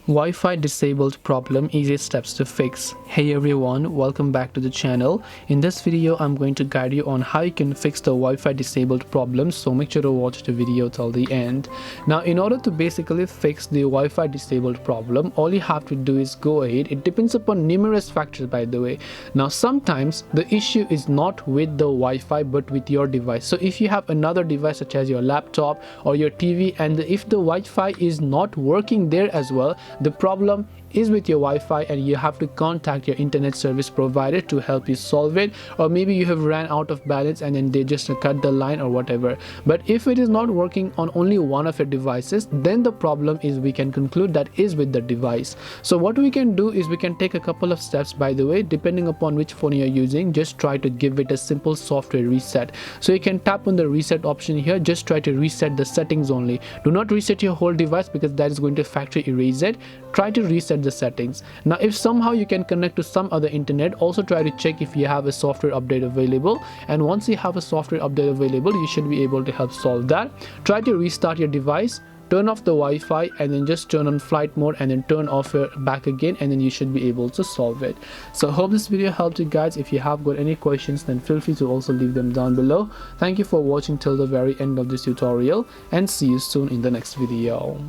Wi-Fi disabled problem, easy steps to fix. Hey everyone, welcome back to the channel. In this video I'm going to guide you on how you can fix the Wi-Fi disabled problem, so make sure to watch the video till the end. Now in order to basically fix the Wi-Fi disabled problem, all you have to do is go ahead. It depends upon numerous factors, by the way. Now sometimes the issue is not with the Wi-Fi but with your device. So if you have another device such as your laptop or your TV, and if the Wi-Fi is not working there as well, the problem is with your Wi-Fi and you have to contact your internet service provider to help you solve it, or maybe you have ran out of balance and then they just cut the line or whatever. But if it is not working on only one of your devices, then the problem is, we can conclude, that is with the device. So what we can do is we can take a couple of steps, by the way, depending upon which phone you're using. Just try to give it a simple software reset. So you can tap on the reset option here. Just try to reset the settings only. Do not reset your whole device because that is going to factory erase it. Try to reset the settings. Now if somehow you can connect to some other internet, also try to check if you have a software update available, and once you have a software update available, you should be able to help solve that. Try to restart your device, turn off the Wi-Fi, and then just turn on flight mode and then turn off your back again, and then you should be able to solve it. So I hope this video helped you guys. If you have got any questions, then feel free to also leave them down below. Thank you for watching till the very end of this tutorial, and see you soon in the next video.